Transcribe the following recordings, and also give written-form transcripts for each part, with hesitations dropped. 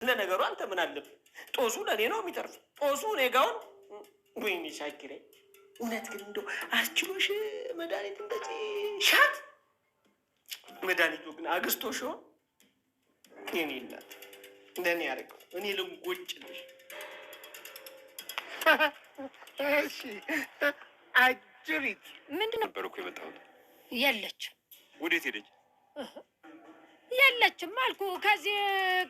ለነገሩ አንተ ምን አለብህ? ጦሱ ለእኔ ነው የሚተርፍ። ጦሱ እኔ ጋውን ወይኔ ሻኪሬ፣ እውነት ግን እንደው አስችሎሽ መድኃኒት እንደዚህ ሻት መድኃኒቱ ግን አግስቶ ሲሆን የኔ እናት እንደኔ ያደርገው እኔ ልንጎጭልሽ። እሺ አጅሪት ምንድን ነበር እኮ የመጣሁት። የለችም። ወዴት ሄደች? የለችም አልኩ። ከዚህ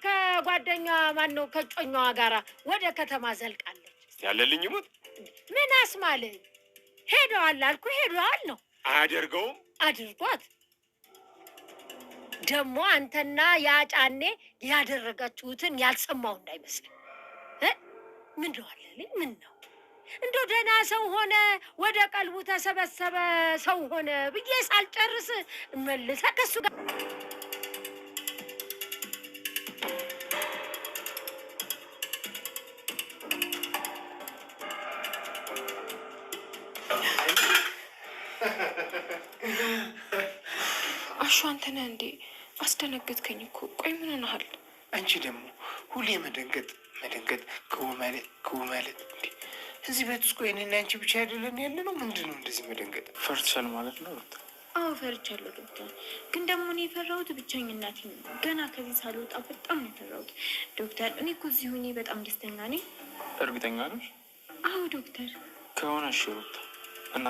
ከጓደኛዋ ማነው ከጮኛዋ ጋራ ወደ ከተማ ዘልቃለች። ያለልኝ ሞት ምን አስማልኝ? ሄደዋል አልኩ። ሄደዋል ነው አያደርገውም። አድርጓት ደግሞ አንተና ያጫኔ ያደረጋችሁትን ያልሰማው እንዳይመስል። ምን ነው አለልኝ? ምን ነው እንደው ደህና ሰው ሆነ ወደ ቀልቡ ተሰበሰበ ሰው ሆነ ብዬ ሳልጨርስ መልሰህ ከሱ ጋር አሹ አንተ ነህ እንዴ? አስደነገጥከኝ እኮ። ቆይ ምን ሆነሃል? አንቺ ደግሞ ሁሌ መደንገጥ ክው ማለት እንዴ? እዚህ ቤት ውስጥ ቆይ እኔና አንቺ ብቻ አይደለን ያለ ነው? ምንድን ነው እንደዚህ መደንገጥ? ፈርተሻል ማለት ነው? አዎ ፈርቻለሁ ዶክተር። ግን ደግሞ እኔ የፈራሁት ብቸኝነት ነው። ገና ከዚህ ሳልወጣ በጣም ነው የፈራሁት ዶክተር። እኔ እኮ እዚህ ሆኜ በጣም ደስተኛ ነኝ። እርግጠኛ ነሽ? አዎ ዶክተር። ከሆነ እሺ ሩታ እና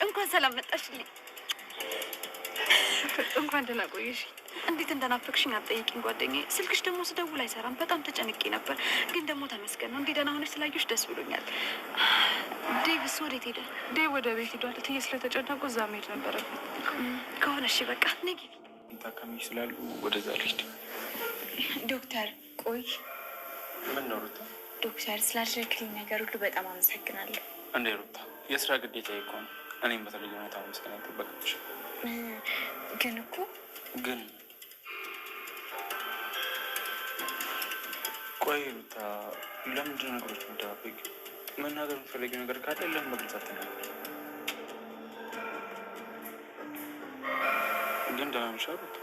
እንኳን ሰላም መጣሽልኝ። እንኳን ደህና ቆየሽ። እንዴት እንደናፈቅሽኝ አትጠይቂኝ ጓደኛዬ። ስልክሽ ደግሞ ስደውል አይሰራም። በጣም ተጨንቄ ነበር፣ ግን ደግሞ ተመስገን ነው። እንዲህ ደህና ሆነሽ ስላየሁሽ ደስ ብሎኛል። ዴቭስ ወዴት ሄደ? ዴቭ ወደ ቤት ሄዷል። እትዬ ስለተጨነቁ እዛ መሄድ ነበረብኝ። ከሆነ እሺ በቃ ነይ ግቢ። ታካሚ ስላሉ ወደዛ ልሂድ። ዶክተር ቆይ። ምን ነው ሩታ? ዶክተር ስላደረግልኝ ነገር ሁሉ በጣም አመሰግናለሁ። እንዴ ሩታ፣ የስራ ግዴታ እኮ ነው። እኔም በተለየ ሁኔታ መስገን አይጠበቅብሽ። ግን እኮ ግን ቆይ ሩታ፣ ለምንድን ነገሮች የምትደባበቂ? መናገር የምትፈልጊው ነገር ካለ ለምን በግልጽ አትናገሪ? ግን ደህና ነሽ ሩታ?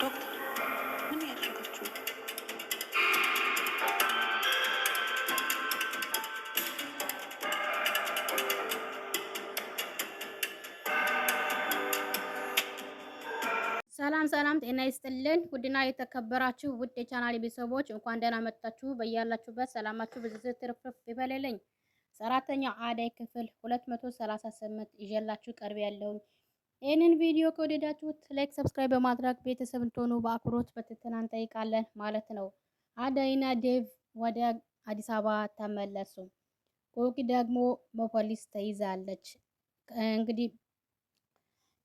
ዶክተር ምን ያደረጋችሁ? ሰላም ጤና ይስጥልን። ውድና የተከበራችሁ ውድ የቻናል ቤተሰቦች እንኳን ደህና መጣችሁ። በያላችሁበት ሰላማችሁ ብዝዝት ትርፍርፍ ይበለልኝ። ሰራተኛው አደይ ክፍል 238 ይዤላችሁ ቀርብ ያለውን ይህንን ቪዲዮ ከወደዳችሁት ላይክ፣ ሰብስክራይብ በማድረግ ቤተሰብ እንድትሆኑ በአክብሮት በትህትና እንጠይቃለን ማለት ነው። አደይና ዴቭ ወደ አዲስ አበባ ተመለሱ። ኮኪ ደግሞ በፖሊስ ተይዛለች። እንግዲህ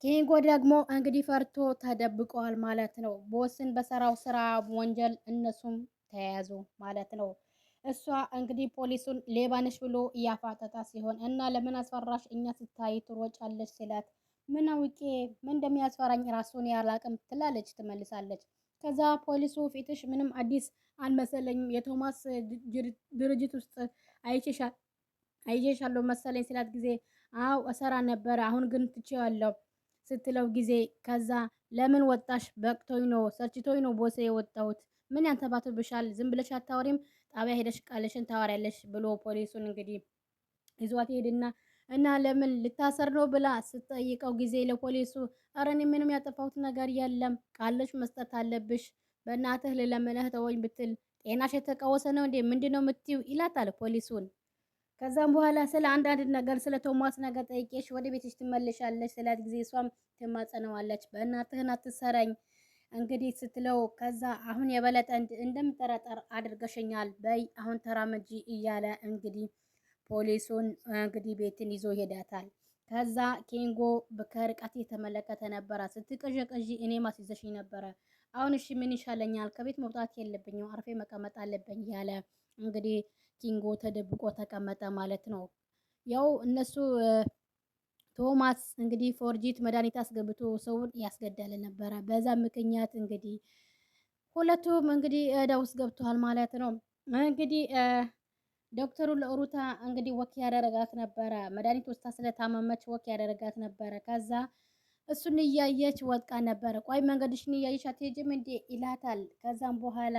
ኪንጎ ደግሞ እንግዲህ ፈርቶ ተደብቀዋል ማለት ነው። ቦስን በሰራው ስራ ወንጀል እነሱም ተያያዙ ማለት ነው። እሷ እንግዲህ ፖሊሱን ሌባነሽ ብሎ እያፋጠጣ ሲሆን እና ለምን አስፈራሽ? እኛ ስታይ ትሮጫለች ሲላት ምን አውቄ ምን እንደሚያስፈራኝ ራሱን ያላቅም ትላለች፣ ትመልሳለች። ከዛ ፖሊሱ ፊትሽ ምንም አዲስ አልመሰለኝም የቶማስ ድርጅት ውስጥ አይቼሻለሁ መሰለኝ ሲላት ጊዜ አው እሰራ ነበረ አሁን ግን ትቼዋለሁ ስትለው ጊዜ ከዛ ለምን ወጣሽ? በቅቶኝ ነው ሰልችቶኝ ነው ቦሴ የወጣሁት። ምን ያንተባትብሻል? ዝም ብለሽ አታወሪም? ጣቢያ ሄደሽ ቃልሽን ታወሪያለሽ ብሎ ፖሊሱን እንግዲህ ይዟት ሄድና እና ለምን ልታሰር ነው ብላ ስትጠይቀው ጊዜ ለፖሊሱ ኧረ እኔ ምንም ያጠፋሁት ነገር የለም ቃልሽ መስጠት አለብሽ በእናትህ ልለምንህ ተወኝ ብትል ጤናሽ የተቃወሰ ነው እንዴ ምንድነው የምትይው? ይላታል ፖሊሱን። ከዛም በኋላ ስለ አንዳንድ ነገር ስለ ቶማስ ነገር ጠይቄሽ ወደ ቤትሽ ትመለሻለሽ ስላት ጊዜ እሷም ትማጸነዋለች። በእናትህን አትሰረኝ እንግዲህ ስትለው ከዛ አሁን የበለጠ እንደምጠረጠር አድርገሽኛል በይ አሁን ተራመጂ እያለ እንግዲህ ፖሊሱን እንግዲህ ቤትን ይዞ ይሄዳታል። ከዛ ኪንጎ ከርቀት የተመለከተ ነበረ። ስትቀዠቀዢ እኔ ማስይዘሽኝ ነበረ። አሁን እሺ ምን ይሻለኛል? ከቤት መውጣት የለብኝም አርፌ መቀመጥ አለብኝ ያለ እንግዲህ ኪንጎ ተደብቆ ተቀመጠ ማለት ነው። ያው እነሱ ቶማስ እንግዲህ ፎርጂት መድኃኒት አስገብቶ ሰውን ያስገደለ ነበረ። በዛ ምክንያት እንግዲህ ሁለቱም እንግዲህ እዳ ውስጥ ገብተዋል ማለት ነው። እንግዲህ ዶክተሩ ለሩታ እንግዲህ ወክ ያደረጋት ነበረ። መድኃኒት ውስጥ ስለታመመች ወክ ያደረጋት ነበረ። ከዛ እሱን እያየች ወጥቃ ነበረ። ቆይ መንገድሽን እያየሽ አትሄጂም እንዴ ይላታል። ከዛም በኋላ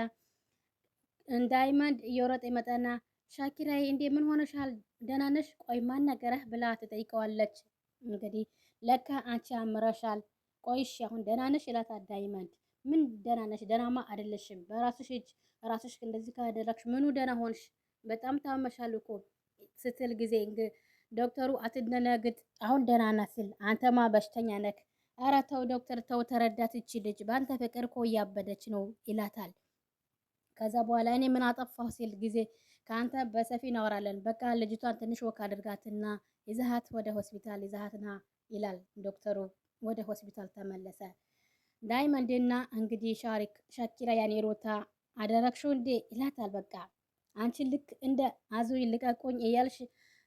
ዳይመንድ እየወረጠ ይመጣና ሻኪራዬ እንዴ ምን ሆነሻል? ደህና ነሽ? ቆይ ማን ነገረህ ብላ ትጠይቀዋለች። እንግዲህ ለካ አንቺ አምረሻል። ቆይሽ አሁን ደህና ነሽ ይላታል ዳይመንድ። ምን ደህና ነሽ? ደህናማ አይደለሽም። በራስሽ እጅ ራስሽ እንደዚህ ካደረግሽ ምኑ ደህና ሆንሽ? በጣም ታመሻል እኮ ስትል ጊዜ ዶክተሩ አትደነግጥ፣ አሁን ደህና ናት ሲል አንተማ በሽተኛ ነክ። ኧረ ተው ዶክተር ተው፣ ተረዳት። እቺ ልጅ በአንተ ፍቅር እኮ እያበደች ነው ይላታል። ከዛ በኋላ እኔ ምን አጠፋሁ ሲል ጊዜ ከአንተ በሰፊ እናወራለን። በቃ ልጅቷን ትንሽ ወክ አድርጋትና ይዛሃት ወደ ሆስፒታል ይዛሃትና ይላል ዶክተሩ። ወደ ሆስፒታል ተመለሰ። ዳይመንድና እንግዲህ ሻኪራ ያኔ ሩታ አደረግሽው እንዴ ይላታል። በቃ አንቺ ልክ እንደ አዙይ ልቀቁኝ እያልሽ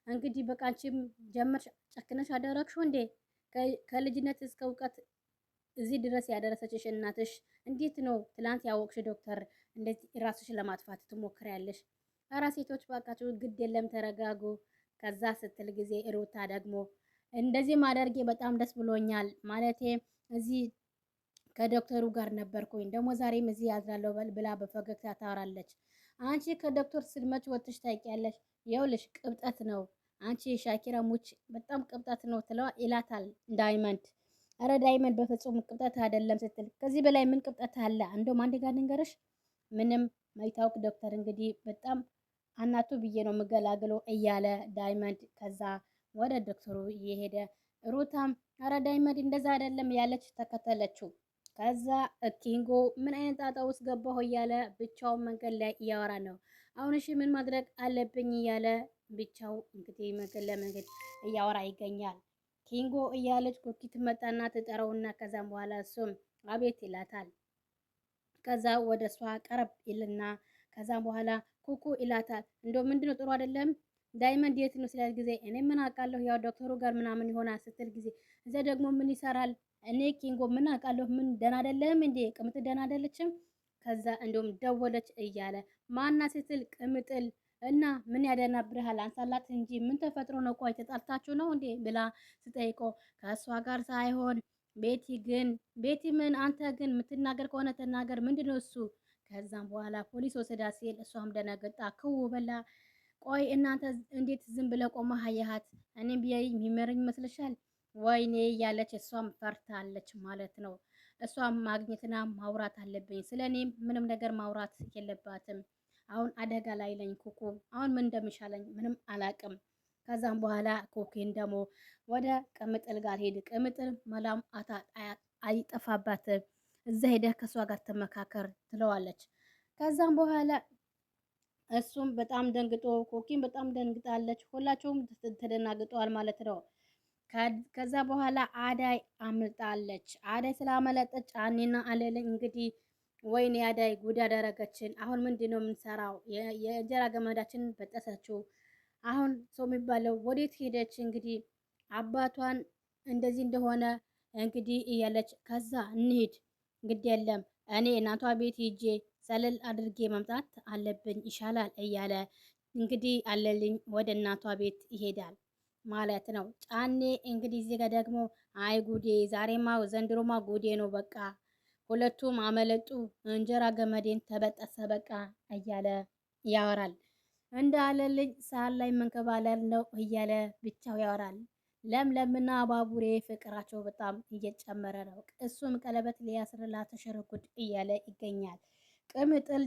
እንግዲህ በቃ አንቺም ጀመርሽ ጨክነሽ አደረግሽው እንዴ? ከልጅነት እስከ እውቀት እዚህ ድረስ ያደረሰችሽ እናትሽ እንዴት ነው ትላንት ያወቅሽ ዶክተር እንደዚህ ራስሽ ለማጥፋት ትሞክሪያለሽ? ኧረ ሴቶች ባካችሁ ግድ የለም ተረጋጉ። ከዛ ስትል ጊዜ ሩታ ደግሞ እንደዚህ ማደርጌ በጣም ደስ ብሎኛል። ማለቴ እዚህ ከዶክተሩ ጋር ነበርኩኝ ደግሞ ዛሬም እዚህ ያዝራለሁ ብላ በፈገግታ ታወራለች። አንቺ ከዶክተር ስልመች ወጥሽ ታውቂያለሽ? ይኸውልሽ ቅብጠት ነው አንቺ ሻኪራ ሙች በጣም ቅብጠት ነው ትለዋ ይላታል ዳይመንድ። አረ ዳይመንድ በፍጹም ቅብጠት አይደለም ስትል ከዚህ በላይ ምን ቅብጠት አለ? እንደውም አንድ ጋር ልንገርሽ ምንም ማይታወቅ ዶክተር እንግዲህ በጣም አናቱ ብዬ ነው የምገላግለው እያለ ዳይመንድ ከዛ ወደ ዶክተሩ እየሄደ ሩታም አረ ዳይመንድ እንደዛ አይደለም ያለች ተከተለችው። ከዛ ኪንጎ ምን አይነት ጣጣ ውስጥ ገባሁ እያለ ብቻውን መንገድ ላይ እያወራ ነው። አሁን እሺ ምን ማድረግ አለብኝ እያለ ብቻው እንግዲህ መንገድ ለመንገድ እያወራ ይገኛል። ኪንጎ እያለች ኩኪ ትመጣና ትጠራውና ከዛም በኋላ እሱም አቤት ይላታል። ከዛ ወደ እሷ ቀረብ ይልና ከዛም በኋላ ኩኩ ይላታል። እንደው ምንድነው ጥሩ አይደለም ዳይመንድ የት ነው ስላል ጊዜ እኔ ምን አውቃለሁ ያው ዶክተሩ ጋር ምናምን ይሆናል ስትል ጊዜ እዛ ደግሞ ምን ይሰራል እኔ ኪንጎ ምን አውቃለሁ ምን ደህና አይደለም እንዴ ቅምጥ ደህና አይደለችም? ከዛ እንደውም ደወለች እያለ ማና ስትል ቅምጥል እና ምን ያደናብርሃል አንሳላት እንጂ ምን ተፈጥሮ ነው ቆይ ተጣልታችሁ ነው እንዴ ብላ ስጠይቀው ከእሷ ጋር ሳይሆን ቤቲ ምን አንተ ግን የምትናገር ከሆነ ተናገር ምንድነው እሱ? ከዛም በኋላ ፖሊስ ወሰዳ ሲል እሷም ደነገጣ ክው በላ። ቆይ እናንተ እንዴት ዝም ብለ ቆማ ሀያሃት እኔም ቢያይ የሚመረኝ ይመስልሻል? ወይኔ እያለች እሷም ፈርታለች ማለት ነው። እሷም ማግኘትና ማውራት አለብኝ ስለ እኔም ምንም ነገር ማውራት የለባትም። አሁን አደጋ ላይ ነኝ ኩኩ አሁን ምን እንደሚሻለኝ ምንም አላቅም። ከዛም በኋላ ኩኪን ደግሞ ወደ ቅምጥል ጋር ሄድ። ቅምጥል መላም አይጠፋባትም እዛ ሄደህ ከሷ ጋር ተመካከር ትለዋለች። ከዛም በኋላ እሱም በጣም ደንግጦ ኩኪን በጣም ደንግጣለች። ሁላቸውም ተደናግጠዋል ማለት ነው። ከዛ በኋላ አዳይ አምልጣለች። አዳይ ስላመለጠች ጫኔና አለልኝ እንግዲህ ወይኔ አዳይ ጉድ አደረገችን። አሁን ምንድነው የምንሰራው? የእንጀራ ገመዳችን በጠሰችው። አሁን ሰው የሚባለው ወዴት ሄደች? እንግዲህ አባቷን እንደዚህ እንደሆነ እንግዲህ እያለች ከዛ እንሂድ ግድ የለም እኔ እናቷ ቤት ሂጄ ሰለል አድርጌ መምጣት አለብኝ ይሻላል እያለ እንግዲህ አለልኝ ወደ እናቷ ቤት ይሄዳል ማለት ነው። ጫኔ እንግዲህ እዚህ ጋር ደግሞ አይ ጉዴ ዛሬማ ዘንድሮማ ጉዴ ነው በቃ ሁለቱም አመለጡ እንጀራ ገመዴን ተበጠሰ በቃ እያለ ያወራል። እንዳለልኝ ሳል ላይ መንከባለል ነው እያለ ብቻው ያወራል። ለምለምና ባቡሬ ፍቅራቸው በጣም እየጨመረ ነው። እሱም ቀለበት ሊያስርላት ተሸረጉድ እያለ ይገኛል። ቅምጥል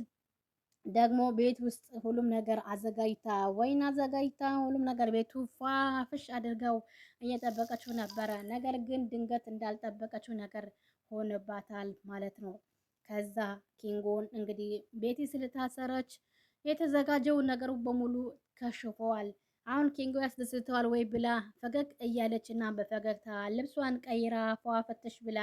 ደግሞ ቤት ውስጥ ሁሉም ነገር አዘጋጅታ ወይን አዘጋጅታ ሁሉም ነገር ቤቱ ፋፍሽ አድርገው እየጠበቀችው ነበረ። ነገር ግን ድንገት እንዳልጠበቀችው ነገር ሆነባታል ማለት ነው። ከዛ ኪንጎን እንግዲህ ቤቲ ስለታሰረች የተዘጋጀው ነገሩ በሙሉ ከሽፈዋል። አሁን ኪንጎ ያስደስተዋል ወይ ብላ ፈገግ እያለች እና በፈገግታ ልብሷን ቀይራ ፏፈተሽ ብላ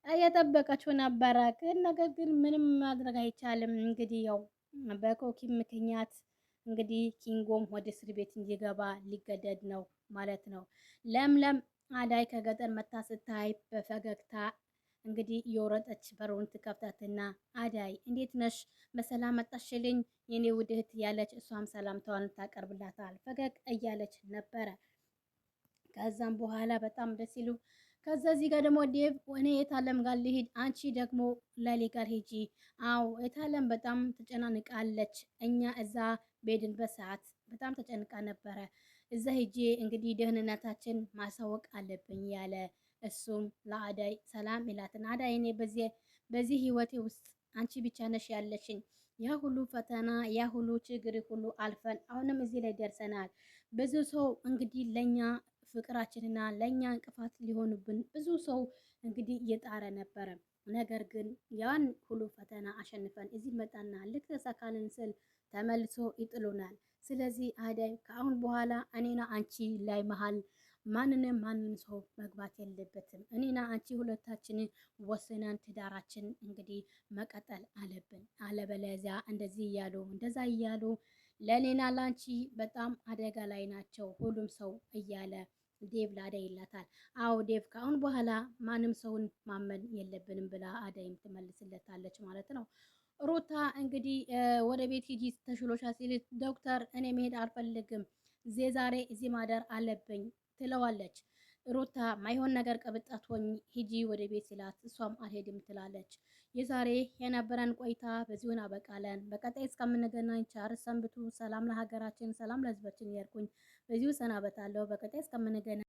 እየጠበቀችው ነበረ። ግን ነገር ግን ምንም ማድረግ አይቻልም። እንግዲህ ያው በኮኪ ምክንያት እንግዲህ ኪንጎም ወደ እስር ቤት እንዲገባ ሊገደድ ነው ማለት ነው። ለምለም አዳይ ከገጠር መታ ስታይ በፈገግታ እንግዲህ የወረጠች በሩን ትከፍታትና አዳይ እንዴት ነሽ? በሰላም መጣሽልኝ የኔ ውድ እህት ያለች እሷም ሰላምታዋን ታቀርብላታል። ፈገግ እያለች ነበረ። ከዛም በኋላ በጣም ደስ ይሉ። ከዛ እዚህ ጋር ደግሞ ዴቭ እኔ የታለም ጋር ልሂድ፣ አንቺ ደግሞ ለሌ ጋር ሂጂ። አዎ የታለም በጣም ተጨናንቃለች። እኛ እዛ በሄድንበት ሰዓት በጣም ተጨንቃ ነበረ። እዛ ሂጄ እንግዲህ ደህንነታችን ማሳወቅ አለብኝ ያለ እሱም ለአዳይ ሰላም ይላትን። አዳይ እኔ በዚህ ህይወቴ ውስጥ አንቺ ብቻ ነሽ ያለሽኝ። ያ ሁሉ ፈተና ያ ሁሉ ችግር ሁሉ አልፈን አሁንም እዚህ ላይ ደርሰናል። ብዙ ሰው እንግዲህ ለኛ ፍቅራችንና ለኛ እንቅፋት ሊሆኑብን ብዙ ሰው እንግዲህ እየጣረ ነበረ። ነገር ግን ያን ሁሉ ፈተና አሸንፈን እዚህ መጣና ልክ ተሳካልን ስል ተመልሶ ይጥሉናል። ስለዚህ አዳይ ከአሁን በኋላ እኔና አንቺ ላይ መሀል ማንም ሰው መግባት የለበትም። እኔና አንቺ ሁለታችን ወስነን ትዳራችን እንግዲህ መቀጠል አለብን። አለበለዚያ እንደዚህ እያሉ እንደዛ እያሉ ለኔና ላንቺ በጣም አደጋ ላይ ናቸው ሁሉም ሰው እያለ ዴቭ ለአዳይ ይላታል። አዎ ዴቭ ከአሁን በኋላ ማንም ሰውን ማመን የለብንም ብላ አዳይም ትመልስለታለች ማለት ነው። ሩታ እንግዲህ ወደ ቤት ሂጂ ተሽሎሻ ሲል ዶክተር እኔ መሄድ አልፈልግም ዛሬ እዚህ ማደር አለብኝ ትለዋለች። ሩታ ማይሆን ነገር ቅብጣት ሆኝ ሂጂ ወደ ቤት ሲላት እሷም አልሄድም ትላለች። የዛሬ የነበረን ቆይታ በዚሁን አበቃለን። በቀጣይ እስከምንገናኝ ቻር ሰንብቱ። ሰላም ለሀገራችን፣ ሰላም ለሕዝባችን እያልኩኝ በዚሁ ሰናበታለሁ። በቀጣይ እስከምንገናኝ